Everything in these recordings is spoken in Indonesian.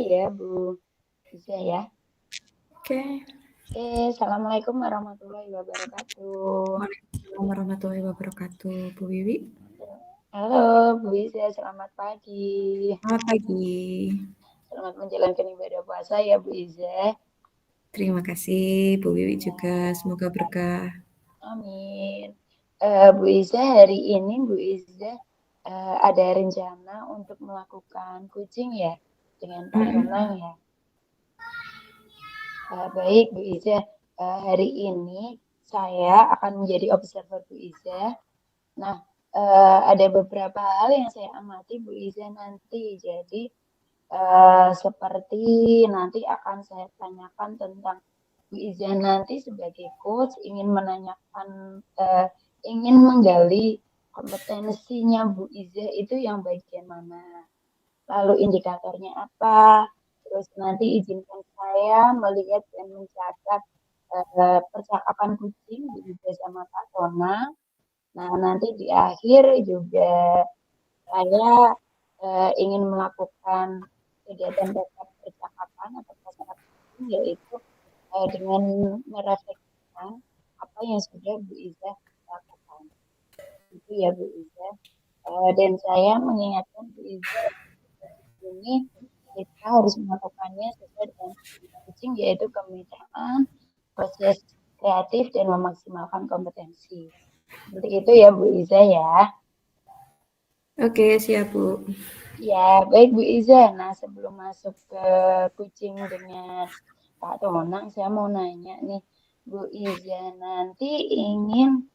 ya Bu Iza ya. Oke, Assalamualaikum warahmatullahi wabarakatuh. Waalaikumsalam warahmatullahi wabarakatuh, Bu Wiwi. Halo Bu Iza, selamat pagi. Selamat pagi. Selamat menjalankan ibadah puasa ya Bu Iza. Terima kasih, Bu Wiwi juga. Semoga berkah. Amin. Bu Iza, hari ini Bu Iza ada rencana untuk melakukan coaching ya dengan Pak Mm-mm. Tonang ya. Baik Bu Iza, hari ini saya akan menjadi observer Bu Iza. Nah, ada beberapa hal yang saya amati Bu Iza nanti. Jadi, seperti nanti akan saya tanyakan tentang Bu Iza nanti sebagai coach ingin menanyakan, ingin menggali kompetensinya Bu Iza itu yang bagian mana. Lalu indikatornya apa? Terus nanti izinkan saya melihat dan mencatat percakapan kucing Bu Iza sama Pak Tona. Nah, nanti di akhir juga saya ingin melakukan kegiatan dasar percakapan atau prasyarat penting, yaitu dengan merefleksikan apa yang sudah Bu Iza lakukan. Itu ya Bu Iza. Dan saya mengingatkan Bu Iza ini kita harus melakukannya sesuai dengan kucing, yaitu kemitraan, proses kreatif, dan memaksimalkan kompetensi. Seperti itu ya Bu Iza ya. Oke, siap, Bu. Ya, baik Bu Iza. Nah, sebelum masuk ke kucing dengan Pak Tonang, saya mau nanya nih, Bu Iza nanti ingin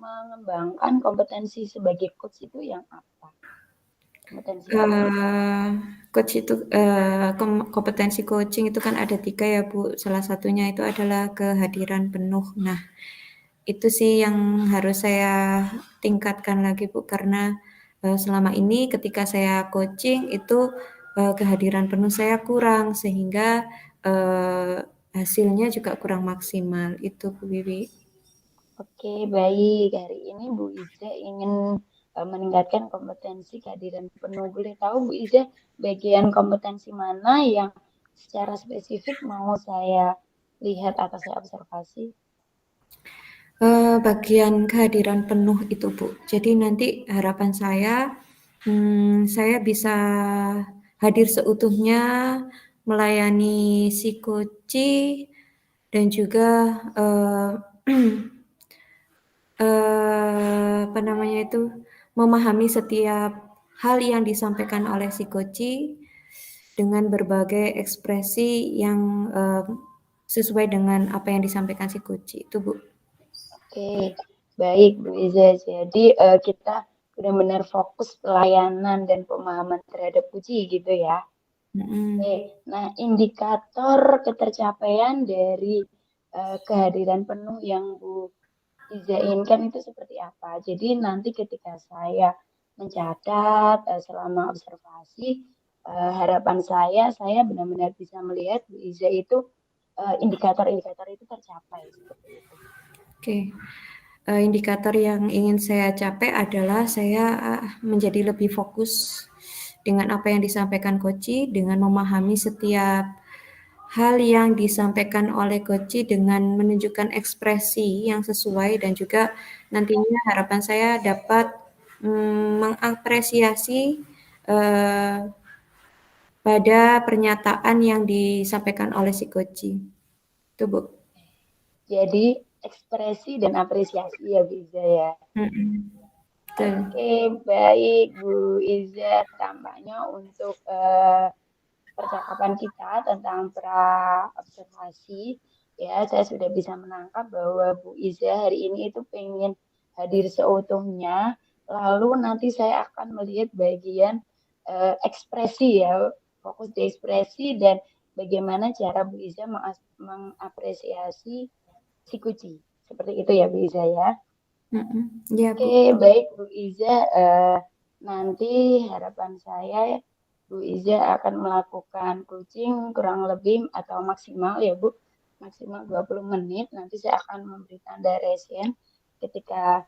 mengembangkan kompetensi sebagai coach itu yang apa? Kompetensi apa? Eh, Coach itu kompetensi coaching itu kan ada 3 ya, Bu. Salah satunya itu adalah kehadiran penuh. Nah, itu sih yang harus saya tingkatkan lagi, Bu, karena selama ini ketika saya coaching itu kehadiran penuh saya kurang sehingga eh, hasilnya juga kurang maksimal. Itu, Bu Wiwi. Oke, baik. Hari ini Bu Iza ingin meningkatkan kompetensi kehadiran penuh. Boleh tahu Bu Iza bagian kompetensi mana yang secara spesifik mau saya lihat atau saya observasi? Bagian kehadiran penuh itu, Bu. Jadi nanti harapan saya bisa hadir seutuhnya melayani si coach dan juga eh, apa namanya itu memahami setiap hal yang disampaikan oleh si coach dengan berbagai ekspresi yang sesuai dengan apa yang disampaikan si coach itu, Bu. Oke, baik Bu Iza. Jadi kita benar-benar fokus pelayanan dan pemahaman terhadap puji gitu ya. Oke, Mm-mm. nah indikator ketercapaian dari kehadiran penuh yang Bu Iza inginkan itu seperti apa? Jadi nanti ketika saya mencatat selama observasi, harapan saya benar-benar bisa melihat Bu Iza itu indikator-indikator itu tercapai seperti itu. Oke, indikator yang ingin saya capai adalah saya menjadi lebih fokus dengan apa yang disampaikan coach, dengan memahami setiap hal yang disampaikan oleh coach dengan menunjukkan ekspresi yang sesuai dan juga nantinya harapan saya dapat mengapresiasi eh, pada pernyataan yang disampaikan oleh si coach. Itu, Bu. Jadi ekspresi dan apresiasi ya Bu Iza ya. Mm-mm. Betul. Oke, baik Bu Iza. Tampaknya untuk percakapan kita tentang pra observasi, ya saya sudah bisa menangkap bahwa Bu Iza hari ini itu pengen hadir seutuhnya. Lalu nanti saya akan melihat bagian ekspresi ya, fokus di ekspresi dan bagaimana cara Bu Iza mengapresiasi si kuci. Seperti itu ya Bu Iza ya. Mm-mm. Ya, Oke, Bu. baik Bu Iza. Nanti harapan saya Bu Iza akan melakukan coaching kurang lebih atau maksimal ya Bu, maksimal 20 menit. Nanti saya akan memberi tanda resen ketika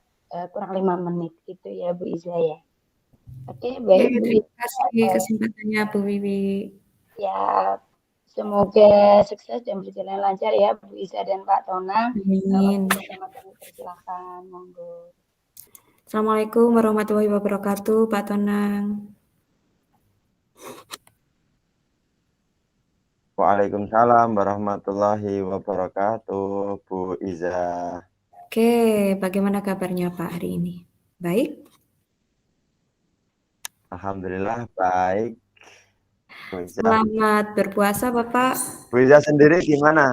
kurang 5 menit gitu ya Bu Iza ya. Oke, baik Bu Terima Iza. kasih kesempatannya Bu Wiwi. Ya, semoga sukses dan berjalan lancar ya Bu Iza dan Pak Tonang. Amin. Waktu pertama kami persilahkan, monggo. Assalamualaikum warahmatullahi wabarakatuh, Pak Tonang. Waalaikumsalam warahmatullahi wabarakatuh, Bu Iza. Oke, bagaimana kabarnya Pak hari ini? Baik? Alhamdulillah baik, Bu Iza. Selamat berpuasa Bapak. Bu Iza sendiri gimana?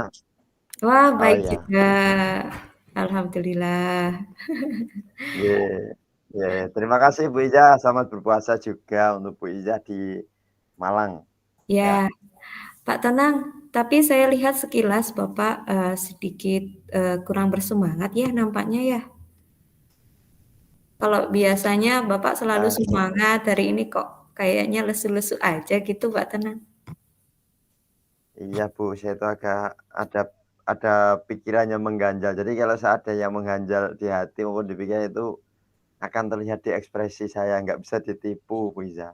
Wah, Oh baik ya, juga. Alhamdulillah. ye, ye. Terima kasih Bu Iza. Selamat berpuasa juga untuk Bu Iza di Malang. Ya, Ya, Pak Tonang, tapi saya lihat sekilas Bapak sedikit kurang bersemangat ya nampaknya ya. Kalau biasanya Bapak selalu eh, semangat, hari ini kok kayaknya lesu-lesu aja gitu Pak Tonang. iya Bu, saya itu agak ada pikiran yang mengganjal. Jadi kalau ada yang mengganjal di hati maupun di pikiran itu akan terlihat di ekspresi saya, nggak bisa ditipu, Bu Iza.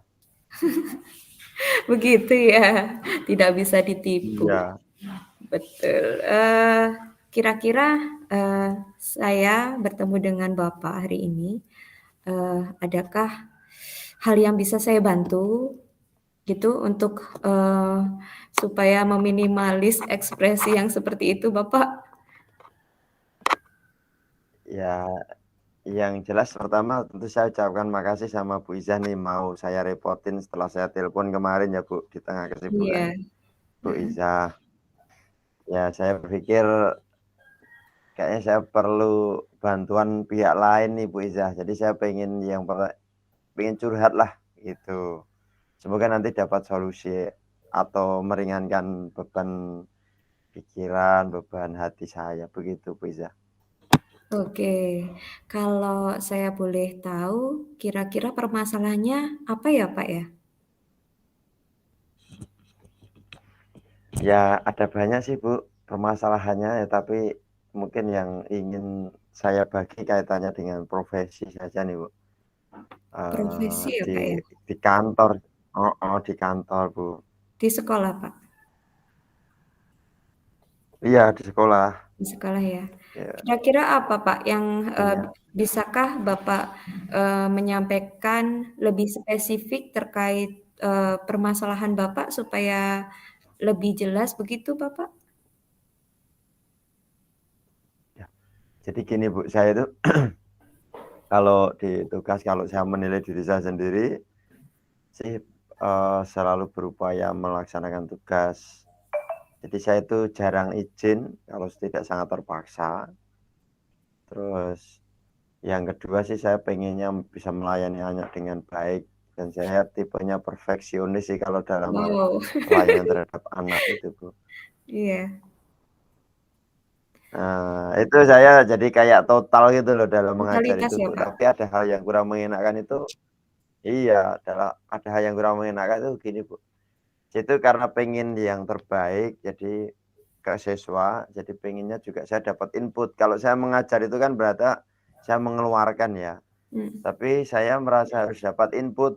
Begitu ya, tidak bisa ditipu. Iya. Betul. Kira-kira saya bertemu dengan Bapak hari ini, adakah hal yang bisa saya bantu gitu untuk supaya meminimalis ekspresi yang seperti itu, Bapak? Ya, yang jelas pertama tentu saya ucapkan makasih sama Bu Iza nih mau saya repotin setelah saya telepon kemarin ya Bu di tengah kesibukan Iya. Bu Iza. Ya saya berpikir kayaknya saya perlu bantuan pihak lain nih Bu Iza. Jadi saya pengen curhat lah gitu. Semoga nanti dapat solusi atau meringankan beban pikiran, beban hati saya begitu Bu Iza. Oke, kalau saya boleh tahu, kira-kira permasalahannya apa ya, Pak ya? Ya ada banyak sih Bu permasalahannya ya, tapi mungkin yang ingin saya bagi kaitannya dengan profesi saja nih Bu. Profesi ya, Di Pak ya? kantor, oh, di kantor Bu. Di sekolah, Pak? Iya di sekolah. Di sekolah ya. Ya, Kira-kira apa Pak yang iya. bisakah Bapak menyampaikan lebih spesifik terkait permasalahan Bapak supaya lebih jelas begitu Bapak? Ya. Jadi gini Bu, saya itu kalau di tugas kalau saya menilai diri saya sendiri sih selalu berupaya melaksanakan tugas. Jadi saya itu jarang izin kalau tidak sangat terpaksa. Terus yang kedua sih saya pengennya bisa melayani anak dengan baik dan saya tipenya perfeksionis sih kalau dalam hal Wow, pelayanan terhadap anak itu Bu. iya. Itu saya jadi kayak total gitu loh dalam mengajar Totalitas itu ya Bu. Pak? Tapi ada hal yang kurang mengenakan itu iya, ada hal yang kurang mengenakan itu gini Bu. Itu karena pengen yang terbaik jadi ke siswa, jadi pengennya juga saya dapat input. Kalau saya mengajar itu kan berarti saya mengeluarkan ya. Hmm, Tapi saya merasa harus dapat input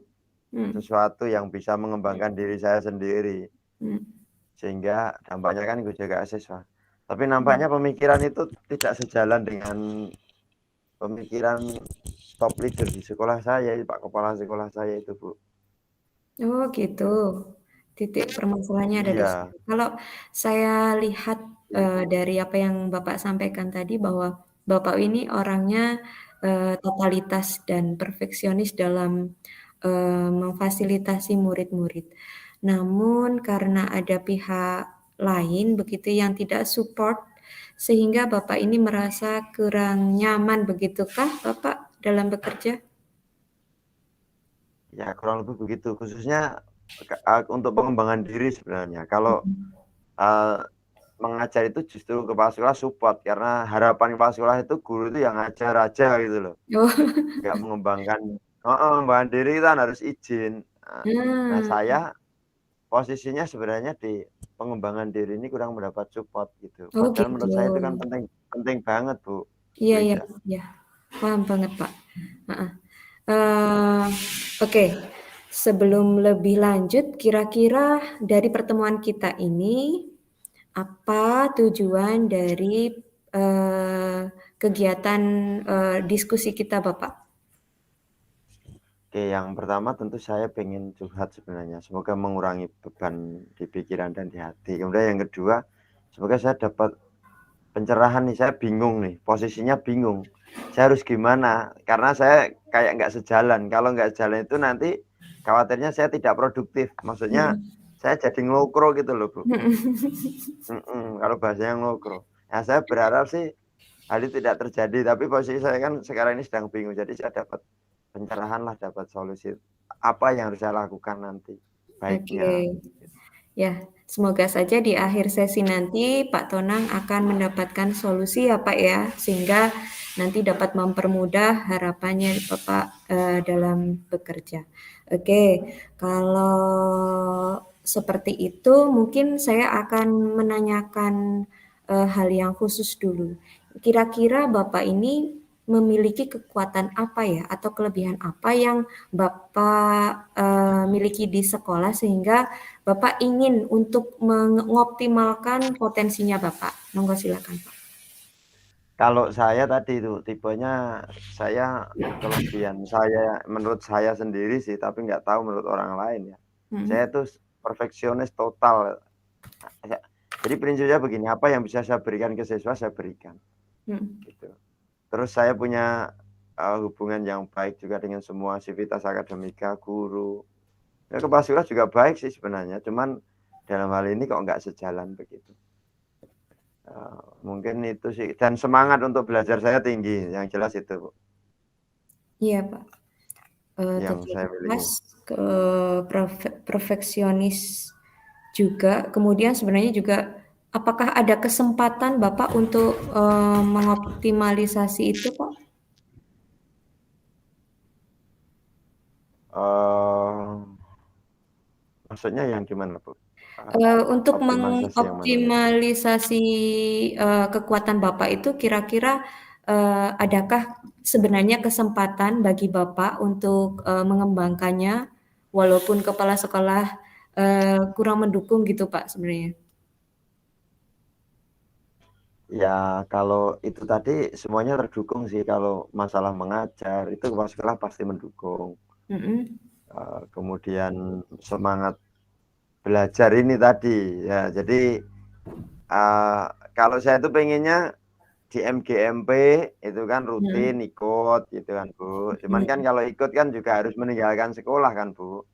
hmm, sesuatu yang bisa mengembangkan diri saya sendiri, hmm, sehingga dampaknya kan juga ke siswa. Tapi hmm. nampaknya pemikiran itu tidak sejalan dengan pemikiran top leader di sekolah saya, Pak Kepala sekolah saya itu, Bu. Oh gitu. Titik permasalahannya ada di situ. Iya, Kalau saya lihat dari apa yang Bapak sampaikan tadi bahwa Bapak ini orangnya totalitas dan perfeksionis dalam memfasilitasi murid-murid. Namun karena ada pihak lain begitu yang tidak support sehingga Bapak ini merasa kurang nyaman begitukah Bapak dalam bekerja? ya kurang lebih begitu. Khususnya untuk pengembangan diri sebenarnya. Kalau Mhm. eee, mengajar itu justru kepala sekolah support, karena harapan kepala sekolah itu guru itu yang ngajar aja gitu loh. Oh. Nggak mengembangkan mengembangkan diri kan harus izin. Nah Nah, saya posisinya sebenarnya di pengembangan diri ini kurang mendapat support gitu. oh Padahal gitu. menurut saya itu kan penting penting banget Bu Iya iya Iza. iya, paham banget Pak. Heeh. Eee, Oke, sebelum lebih lanjut, kira-kira dari pertemuan kita ini, apa tujuan dari kegiatan diskusi kita, Bapak? Oke, yang pertama tentu saya pengen curhat sebenarnya. Semoga mengurangi beban di pikiran dan di hati. Kemudian yang kedua, semoga saya dapat pencerahan nih. Saya bingung nih, posisinya bingung. Saya harus gimana? Karena saya kayak nggak sejalan. Kalau nggak sejalan itu nanti khawatirnya saya tidak produktif. Maksudnya saya jadi ngelokro gitu loh, Bu. Kalau bahasanya ngelokro. Nah, saya berharap sih hal itu tidak terjadi. Tapi posisi saya kan sekarang ini sedang bingung. Jadi saya dapat pencerahan lah, dapat solusi apa yang harus saya lakukan nanti baiknya. Oke, ya, semoga saja di akhir sesi nanti Pak Tonang akan mendapatkan solusi ya Pak ya, sehingga nanti dapat mempermudah harapannya Bapak dalam bekerja. Oke, kalau seperti itu mungkin saya akan menanyakan hal yang khusus dulu. Kira-kira Bapak ini memiliki kekuatan apa ya atau kelebihan apa yang Bapak miliki di sekolah sehingga Bapak ingin untuk mengoptimalkan potensinya Bapak? Monggo silakan Pak. Kalau saya tadi itu tipenya, saya kelebihan saya menurut saya sendiri sih, tapi nggak tahu menurut orang lain ya. Saya tuh perfeksionis total. Jadi prinsipnya begini, apa yang bisa saya berikan ke siswa saya berikan. Gitu. Terus saya punya hubungan yang baik juga dengan semua sivitas akademika, guru. Ya, kepala sekolah juga baik sih sebenarnya, cuman dalam hal ini kok nggak sejalan begitu. Mungkin itu sih, dan semangat untuk belajar saya tinggi, yang jelas itu, Bu. Iya Pak. Yang saya miliki. Ke perfeksionis juga, kemudian sebenarnya juga apakah ada kesempatan Bapak untuk mengoptimalisasi itu Pak? Maksudnya yang gimana, Bu? Untuk Optimalisasi yang mana? mengoptimalisasi kekuatan Bapak itu kira-kira adakah sebenarnya kesempatan bagi Bapak untuk mengembangkannya walaupun kepala sekolah kurang mendukung gitu Pak sebenarnya? Ya kalau itu tadi semuanya terdukung sih, kalau masalah mengajar itu kepala sekolah pasti mendukung. Kemudian semangat belajar ini tadi ya, jadi kalau saya itu pengennya di MGMP itu kan rutin ikut gitu kan, Bu. Cuman kan kalau ikut kan juga harus meninggalkan sekolah kan, Bu.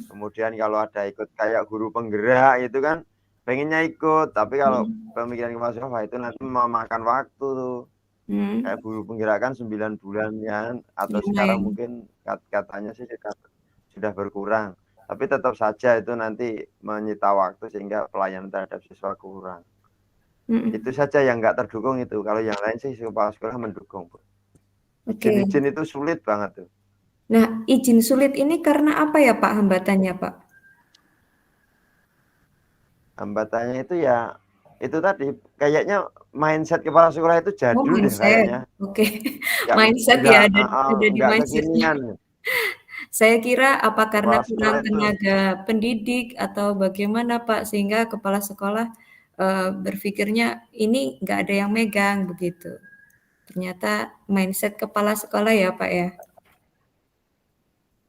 Kemudian kalau ada ikut kayak guru penggerak itu kan pengennya ikut, tapi kalau pemikiran kepala sekolah itu nanti memakan waktu tuh. Kayak guru penggerak kan 9 bulan kan, atau sekarang mungkin katanya sih sudah berkurang. Tapi tetap saja itu nanti menyita waktu sehingga pelayanan terhadap siswa kurang. Itu saja yang nggak terdukung itu. Kalau yang lain sih kepala sekolah mendukung, Bu. Izin itu sulit banget tuh. Nah, izin sulit ini karena apa ya Pak hambatannya Pak? Hambatannya itu ya itu tadi, kayaknya mindset kepala sekolah itu jadul deh kayaknya. Oke. Nggak Mindset nggak ya ada di nggak mindset-nya. kekinian. Saya kira apa karena Kepala sekolah kurang itu tenaga pendidik atau bagaimana Pak sehingga kepala sekolah berpikirnya ini nggak ada yang megang begitu. Ternyata mindset kepala sekolah ya Pak ya.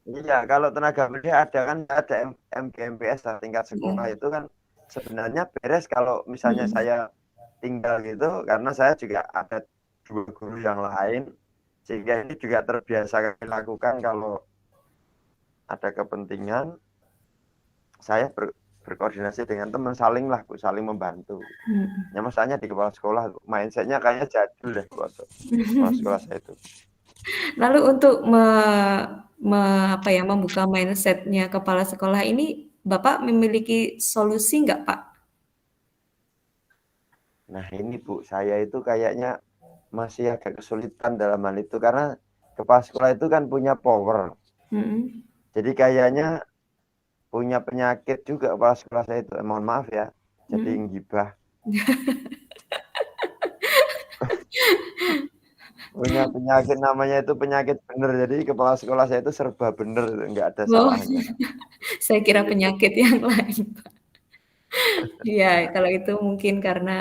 iya, kalau tenaga pendidik ada kan, ada MGMPS tingkat sekolah itu kan sebenarnya beres kalau misalnya saya tinggal gitu, karena saya juga ada 2 guru yang lain, sehingga ini juga terbiasa kami lakukan kalau ada kepentingan, saya berkoordinasi dengan teman, saling membantu. Ya masalahnya di kepala sekolah mindsetnya kayaknya jadul deh waktu kepala sekolah saya itu. Lalu untuk membuka mindset-nya kepala sekolah ini, Bapak memiliki solusi nggak, Pak? Nah ini Bu, saya itu kayaknya masih agak kesulitan dalam hal itu, karena kepala sekolah itu kan punya power. Jadi kayaknya punya penyakit juga kepala sekolah saya itu. Mohon maaf ya, jadi ngibah. Punya penyakit namanya itu penyakit bener. Jadi kepala sekolah saya itu serba bener, nggak ada Oh, salahnya. saya kira penyakit yang lain, Pak. Iya, kalau itu mungkin karena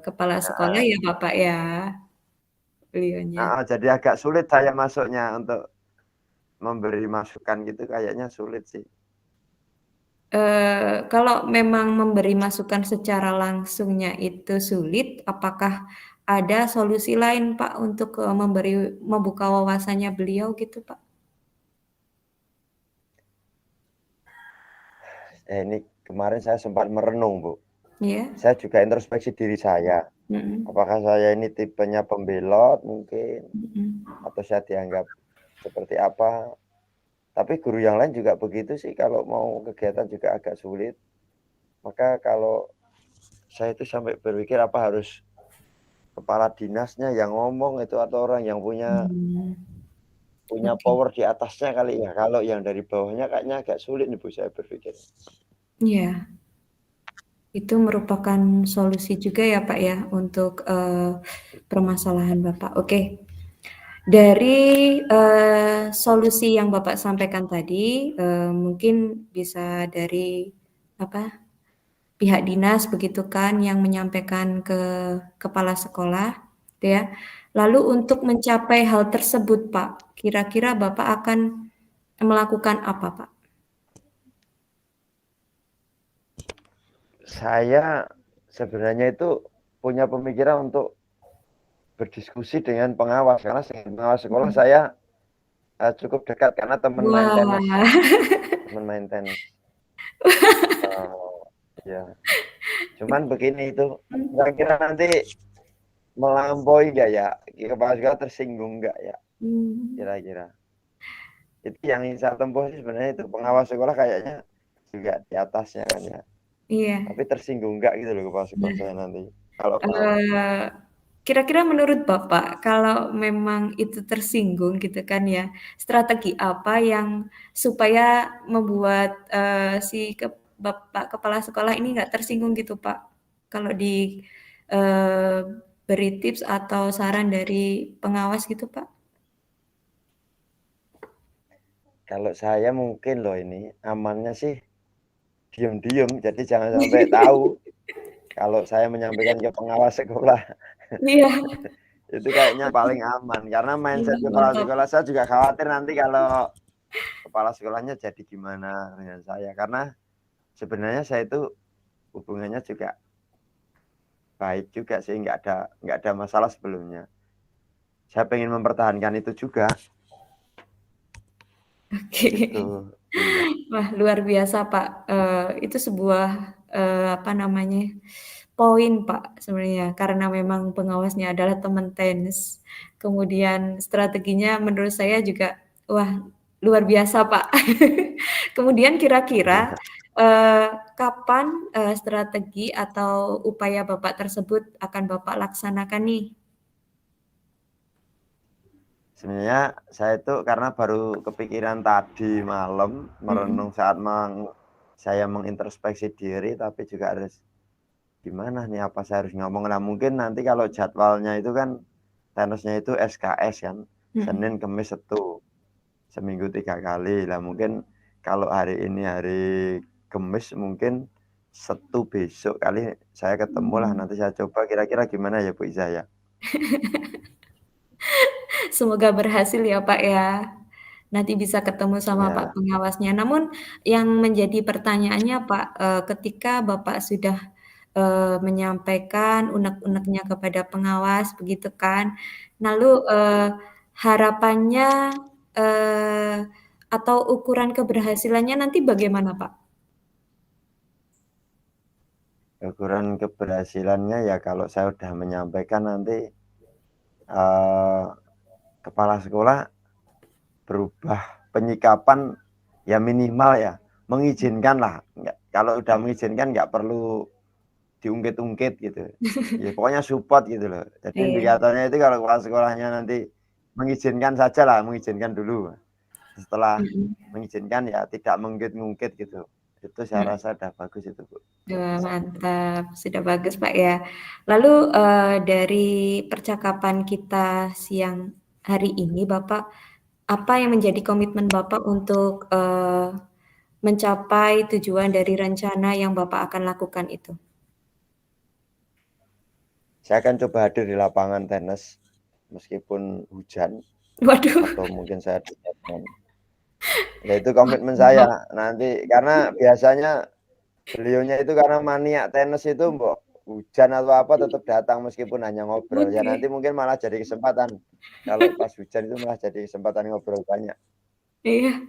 kepala sekolah Heeh. ya Bapak ya, beliaunya. Jadi agak sulit saya masuknya untuk memberi masukan gitu kayaknya sulit sih. Kalau memang memberi masukan secara langsungnya itu sulit, apakah ada solusi lain Pak untuk, membuka wawasannya beliau gitu Pak? Ini kemarin saya sempat merenung, Bu. Iya? Saya juga introspeksi diri saya. Mhm, Apakah saya ini tipenya pembelot mungkin, mhm. atau saya dianggap seperti apa. Tapi guru yang lain juga begitu sih, kalau mau kegiatan juga agak sulit. Maka kalau saya itu sampai berpikir apa harus kepala dinasnya yang ngomong itu atau orang yang punya Mmm, oke. power di atasnya kali ya. Kalau yang dari bawahnya kayaknya agak sulit nih Bu saya berpikir. Iya, itu merupakan solusi juga ya Pak ya untuk, permasalahan Bapak. Oke. Dari, solusi yang Bapak sampaikan tadi, mungkin bisa dari, apa, pihak dinas begitu kan yang menyampaikan ke kepala sekolah, gitu ya. Lalu untuk mencapai hal tersebut Pak, kira-kira Bapak akan melakukan apa Pak? Saya sebenarnya itu punya pemikiran untuk berdiskusi dengan pengawas, karena dengan pengawas sekolah Mhm. saya cukup dekat karena teman main tenis, Wah. teman main tenis. Ya. Cuman begini itu, kira-kira nanti melampaui nggak ya? Kepala sekolah tersinggung nggak ya? Mmm, Kira-kira. Itu yang saya tempuh sih sebenarnya itu pengawas sekolah kayaknya juga di atasnya kan ya. iya. Tapi tersinggung nggak gitu loh kepala sekolah Nah, saya nanti. Kalau pengawas. eee, kira-kira menurut Bapak, kalau memang itu tersinggung gitu kan ya, strategi apa yang supaya membuat, si Bapak kepala sekolah ini nggak tersinggung gitu, Pak? Kalau eee, beri tips atau saran dari pengawas gitu, Pak? Kalau saya mungkin loh ini amannya sih diem-diem, jadi jangan sampai tahu kalau saya menyampaikan ke pengawas sekolah. Iya, Itu kayaknya paling aman, karena mindset kepala mantap. sekolah saya juga khawatir nanti kalau kepala sekolahnya jadi gimana dengan saya. Karena sebenarnya saya itu hubungannya juga baik juga sih, nggak ada masalah sebelumnya. Saya pengen mempertahankan itu juga, Oke. gitu. Iya. Wah, luar biasa, Pak. Itu sebuah, apa namanya, poin, Pak, sebenarnya. Karena memang pengawasnya adalah teman tenis. Kemudian strateginya menurut saya juga, wah, luar biasa, Pak. Kemudian kira-kira, kapan, strategi atau upaya Bapak tersebut akan Bapak laksanakan nih? Sebenarnya saya itu karena baru kepikiran tadi malam, merenung Mhm. saat saya mengintrospeksi diri, tapi juga harus gimana nih, apa saya harus ngomong. Nah mungkin nanti kalau jadwalnya itu kan tenisnya itu SKS kan, Mhm. Senin, Kamis, Setu, seminggu 3 kali. Lah mungkin kalau hari ini hari Kamis mungkin Setu besok kali saya ketemu lah, Mmm. nanti saya coba kira-kira gimana ya Bu Iza ya? Semoga berhasil ya, Pak, ya. Nanti bisa ketemu sama Pak Ya, pengawasnya. Namun yang menjadi pertanyaannya, Pak, ketika Bapak sudah, menyampaikan unek-uneknya kepada pengawas begitu kan, lalu, harapannya, atau ukuran keberhasilannya nanti bagaimana, Pak? ukuran keberhasilannya ya kalau saya udah menyampaikan nanti, eee, kepala sekolah berubah penyikapan ya minimal ya, mengizinkan lah, nggak kalau udah mengizinkan nggak perlu diungkit-ungkit gitu. Ya pokoknya support gitu loh. Jadi Iya, indikatornya itu kalau kepala sekolahnya nanti mengizinkan sajalah, mengizinkan dulu. Setelah mhm. mengizinkan ya tidak mengungkit-ungkit gitu. Itu saya rasa udah bagus itu, Bu. Wah, mantap, sudah bagus Pak ya. Lalu dari percakapan kita siang hari ini Bapak, apa yang menjadi komitmen Bapak untuk mencapai tujuan dari rencana yang Bapak akan lakukan itu? Saya akan coba hadir di lapangan tenis meskipun hujan Waduh, atau mungkin saya ya itu komitmen saya nanti karena biasanya beliaunya itu karena maniak tenis itu mbok hujan atau apa tetap datang meskipun hanya ngobrol ya oke. nanti mungkin malah jadi kesempatan kalau pas hujan itu malah jadi kesempatan ngobrol banyak Iya,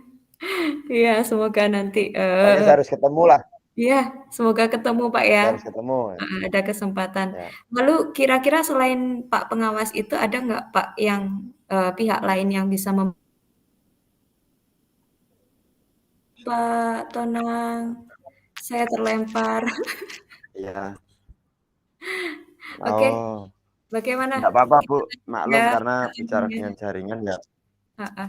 iya semoga nanti pokoknya saya harus ketemu lah iya, semoga ketemu Pak ya. saya harus ketemu Ada kesempatan. ya Lalu kira-kira selain Pak pengawas itu ada nggak Pak yang pihak lain yang bisa Pak Tonang, saya terlempar. iya Oke, oh bagaimana? enggak apa-apa Bu maklum Ya, karena Pak bicara Tonang ya. dengan jaringan ya Heeh.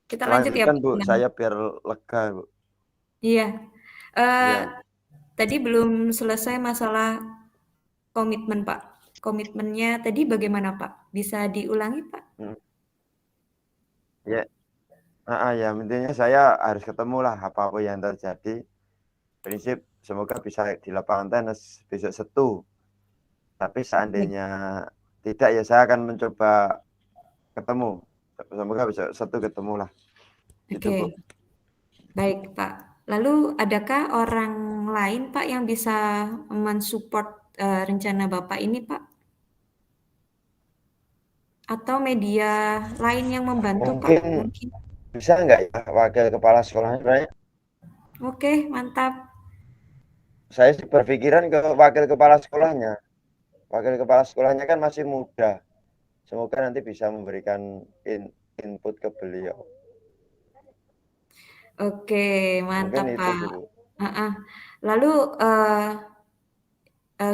Kita lanjut ya lanjutkan Pak Bu Tonang. saya biar lega Bu Iya. Eh, iya tadi belum selesai masalah komitmen Pak. Komitmennya tadi bagaimana Pak? Bisa diulangi Pak? hmm. ya ya intinya saya harus ketemu lah apa-apa yang terjadi prinsip semoga bisa di lapangan tenis besok Sabtu. Tapi seandainya tidak ya saya akan mencoba ketemu. Semoga besok Sabtu ketemu lah. Itu Bu. Oke, baik Pak. Lalu adakah orang lain Pak yang bisa mensupport rencana Bapak ini Pak? Atau media lain yang membantu Pak? Mungkin Mungkin. bisa nggak ya wakil kepala sekolahnya sebenarnya? Oke, mantap. Saya sih berpikiran ke wakil kepala sekolahnya. Wakil kepala sekolahnya kan masih muda. Semoga nanti bisa memberikan input ke beliau. Oke, Mungkin mantap itu Pak. sih Bu. Lalu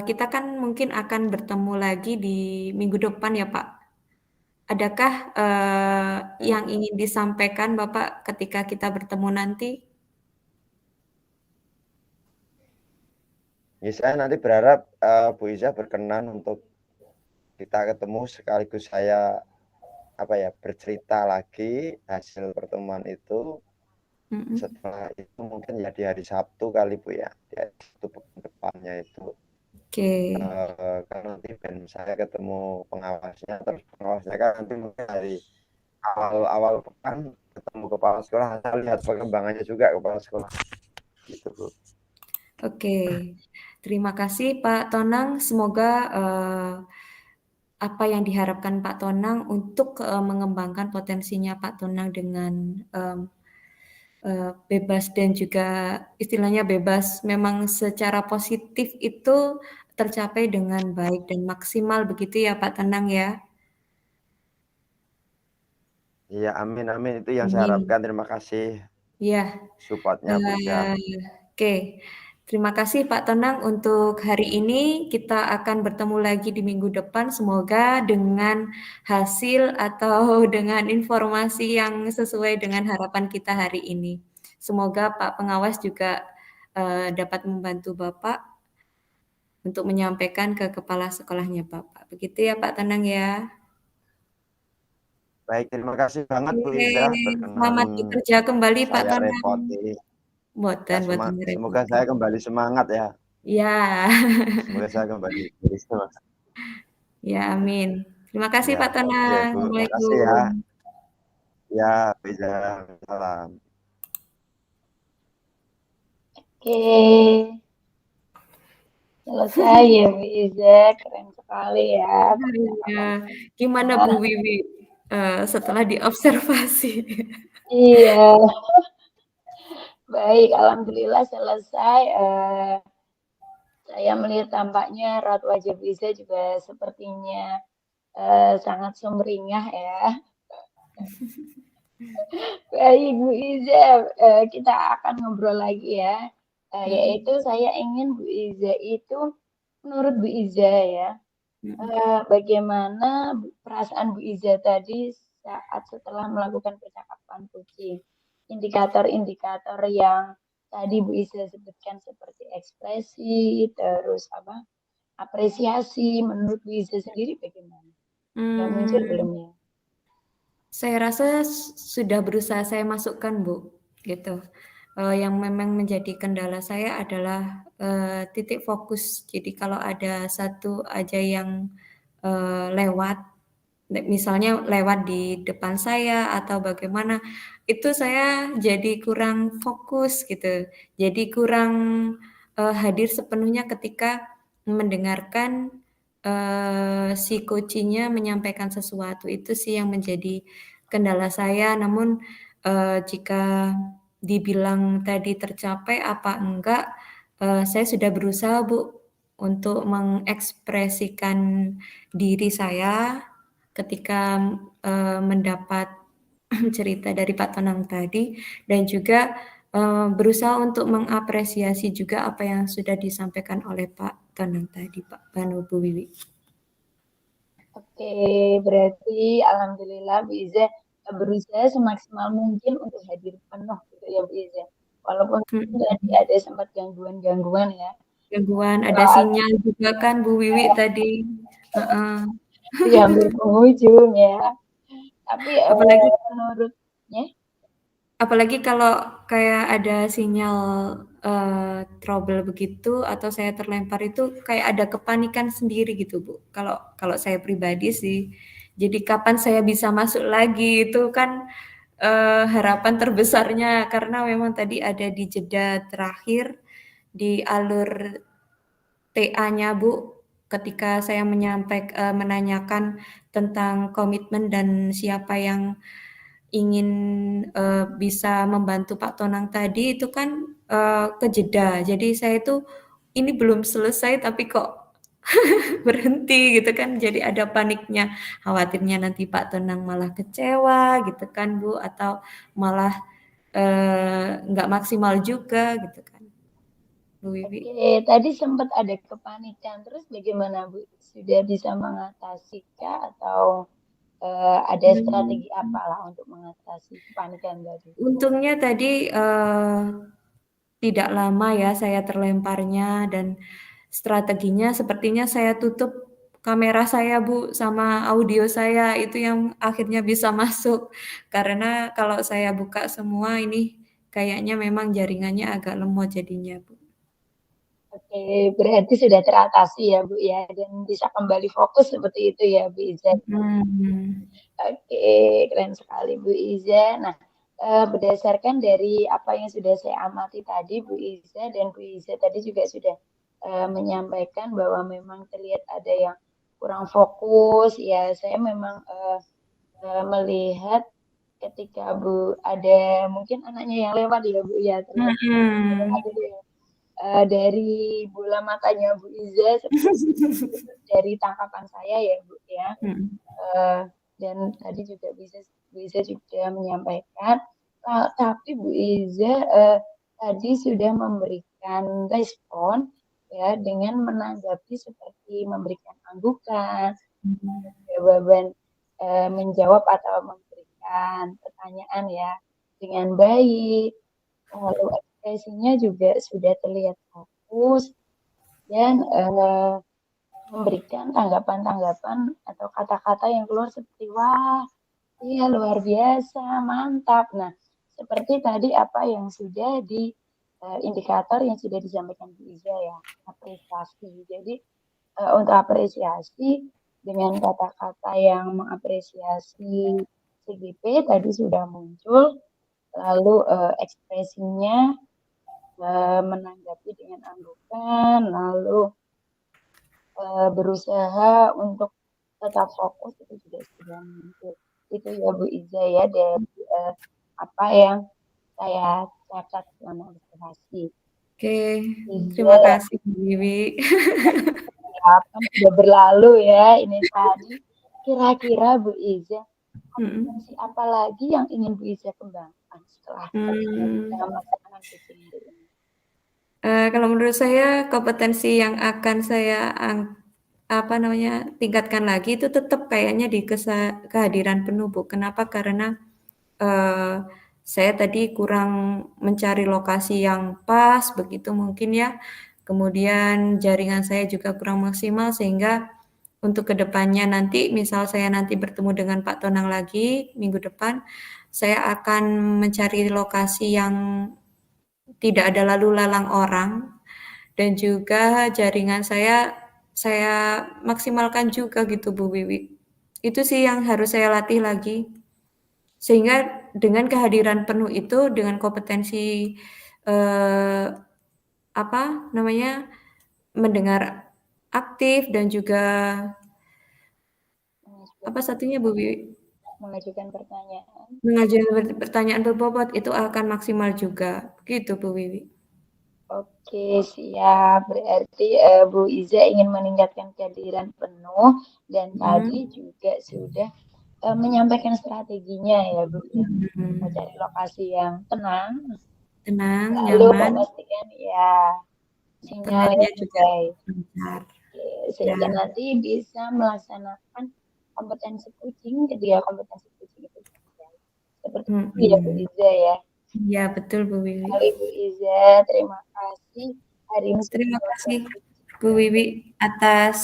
kita kan mungkin akan bertemu lagi di minggu depan ya Pak. Adakah yang ingin disampaikan Bapak ketika kita bertemu nanti? Ya, saya nanti berharap Bu Iza berkenan untuk kita ketemu sekaligus saya bercerita lagi hasil pertemuan itu. Setelah itu mungkin ya di hari Sabtu kali Bu ya, di hari Sabtu pekan depannya itu Oke. kan nanti saya ketemu pengawasnya, terus pengawasnya kan nanti mungkin hari awal pekan ketemu kepala sekolah, saya lihat perkembangannya juga kepala sekolah gitu Bu. Oke, terima kasih Pak Tonang. Semoga apa yang diharapkan Pak Tonang untuk mengembangkan potensinya Pak Tonang dengan bebas dan juga istilahnya bebas memang secara positif itu tercapai dengan baik dan maksimal begitu ya Pak Tonang ya. Iya amin amin itu yang saya Amin. harapkan. Terima kasih Ya. supportnya Bu Iza. Oke, terima kasih Pak Tonang untuk hari ini. Kita akan bertemu lagi di minggu depan. Semoga dengan hasil atau dengan informasi yang sesuai dengan harapan kita hari ini. Semoga Pak Pengawas juga dapat membantu Bapak untuk menyampaikan ke kepala sekolahnya Bapak. Begitu ya Pak Tonang ya. Baik, terima kasih banget Bu Oke, Iza berkenan selamat bekerja kembali Pak saya Tonang. repoti. Ya, Boten semoga ngerepotin. saya kembali semangat ya. Ya. Semoga saya kembali semangat. Ya, amin. Terima kasih Ya, Pak oke Tonang. Bu. Makasih ya. Assalamualaikum. Ya, Bu Iza. Salam. Oke, selesai ya Bu Iza, keren sekali ya Iya. Gimana Bu Wiwi setelah diobservasi? Iya, baik, alhamdulillah selesai. Saya melihat tampaknya raut wajah Bu Iza juga sepertinya sangat sumringah ya. Baik Bu Iza, kita akan ngobrol lagi ya. Yaitu saya ingin Bu Iza itu, menurut Bu Iza ya, bagaimana perasaan Bu Iza tadi saat setelah melakukan percakapan coaching? Indikator-indikator yang tadi Bu Iza sebutkan seperti ekspresi, terus apresiasi, menurut Bu Iza sendiri bagaimana? Sudah muncul belum ya? Saya rasa sudah berusaha saya masukkan Bu, gitu. Yang memang menjadi kendala saya adalah titik fokus. Jadi kalau ada satu aja yang lewat, misalnya lewat di depan saya atau bagaimana, itu saya jadi kurang fokus gitu. Jadi kurang hadir sepenuhnya ketika mendengarkan si coaching-nya menyampaikan sesuatu. Itu sih yang menjadi kendala saya. Namun jika dibilang tadi tercapai apa enggak, saya sudah berusaha Bu untuk mengekspresikan diri saya ketika mendapat cerita dari Pak Tonang tadi, dan juga berusaha untuk mengapresiasi juga apa yang sudah disampaikan oleh Pak Tonang tadi, Pak Banu, Bu Wiwi. Oke, berarti alhamdulillah Bu Iza berusaha semaksimal mungkin untuk hadir penuh gitu ya Bu Iza. Walaupun tadi ada sempat gangguan-gangguan ya. Gangguan, ada sinyal juga kan Bu Wiwi tadi. Di hampir penghujung ya. Tapi Apalagi menurutnya apalagi kalau kayak ada sinyal trouble begitu atau saya terlempar itu kayak ada kepanikan sendiri gitu Bu. Kalau saya pribadi sih. Jadi kapan saya bisa masuk lagi itu kan harapan terbesarnya, karena memang tadi ada di jeda terakhir di alur TA-nya Bu, ketika saya menanyakan tentang komitmen dan siapa yang ingin bisa membantu Pak Tonang tadi itu kan kejeda. Jadi saya itu ini belum selesai tapi kok berhenti gitu kan. Jadi ada paniknya, khawatirnya nanti Pak Tonang malah kecewa gitu kan Bu, atau malah nggak maksimal juga gitu kan Bu Wiwi. Oke, tadi sempat ada kepanikan. Terus bagaimana Bu? Sudah bisa mengatasi kah atau ada strategi apalah untuk mengatasi kepanikan tadi? Untungnya tadi tidak lama ya saya terlemparnya, dan strateginya sepertinya saya tutup kamera saya Bu sama audio saya, itu yang akhirnya bisa masuk. Karena kalau saya buka semua ini kayaknya memang jaringannya agak lemot jadinya Bu. Oke, berarti sudah teratasi ya Bu ya, dan bisa kembali fokus seperti itu ya Bu Iza. Oke, keren sekali Bu Iza. Nah, berdasarkan dari apa yang sudah saya amati tadi Bu Iza, dan Bu Iza tadi juga sudah menyampaikan bahwa memang terlihat ada yang kurang fokus. Ya, saya memang melihat ketika Bu ada mungkin anaknya yang lewat ya Bu ya, terlihat dari bola matanya Bu Iza dari tangkapan saya ya Bu ya. Dan tadi juga Bu Iza juga menyampaikan, tapi Bu Iza tadi sudah memberikan respon ya dengan menanggapi seperti memberikan anggukan, jawaban menjawab atau memberikan pertanyaan ya dengan baik, lalu ekspresinya juga sudah terlihat fokus dan memberikan tanggapan-tanggapan atau kata-kata yang keluar seperti wah, iya luar biasa, mantap. Nah, seperti tadi apa yang sudah di indikator yang sudah disampaikan Bu Iza ya, apresiasi. Jadi untuk apresiasi dengan kata-kata yang mengapresiasi CGP tadi sudah muncul, lalu ekspresinya menanggapi dengan anggukan, lalu berusaha untuk tetap fokus itu juga sudah muncul. Itu ya Bu Iza ya dari apa yang saya catat selama observasi. Oke, terima kasih Bu Wiwi. Kapan sudah berlalu ya ini tadi. Kira-kira Bu Iza, kompetensi apa lagi yang ingin Bu Iza kembangkan setelah melaksanakan coaching ini? Kalau menurut saya kompetensi yang akan saya tingkatkan lagi itu tetap kayaknya di kehadiran penuh Bu. Kenapa? Karena saya tadi kurang mencari lokasi yang pas begitu mungkin ya. Kemudian jaringan saya juga kurang maksimal sehingga untuk kedepannya nanti misal saya nanti bertemu dengan Pak Tonang lagi minggu depan, saya akan mencari lokasi yang tidak ada lalu lalang orang dan juga jaringan saya maksimalkan juga gitu Bu Wiwi. Itu sih yang harus saya latih lagi. Sehingga dengan kehadiran penuh itu dengan kompetensi eh, apa namanya mendengar aktif dan juga apa satunya Bu Wiwi? mengajukan pertanyaan. Mengajukan pertanyaan berbobot itu akan maksimal juga. Gitu Bu Wiwi. Oke, siap. Berarti Bu Iza ingin meningkatkan kehadiran penuh dan tadi juga sudah menyampaikan strateginya ya Bu ya. Mencari lokasi yang tenang, Tenang, lalu nyaman, memastikan ya sinyalnya internetnya juga baik. lancar. Oke, Ya. sehingga nanti bisa melaksanakan kompetensi coaching ketika kompetensi coaching itu selesai. Seperti itu ya Bu Iza ya. Iya betul Bu Wiwi. Kali Bu Iza, terima kasih hari ini sudah Terima kasih berbagi. Bu Wiwi atas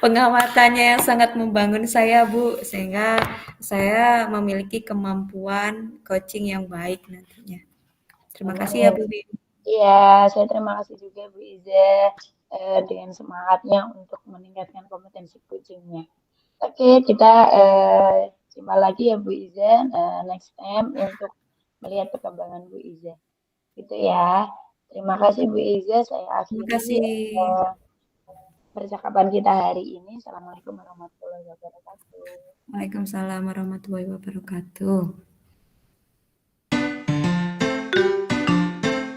pengamatannya yang sangat membangun saya Bu, sehingga saya memiliki kemampuan coaching yang baik nantinya. Terima kasih ya Amin. Bu Wiwi. Iya, saya terima kasih juga Bu Iza dengan semangatnya untuk meningkatkan kompetensi coachingnya. Oke, kita jumpa lagi ya Bu Iza next time untuk melihat perkembangan Bu Iza. Gitu ya. Terima kasih Bu Iza. Saya Terima akhiri kasih. percakapan kita hari ini. Assalamualaikum warahmatullahi wabarakatuh. Waalaikumsalam warahmatullahi wabarakatuh.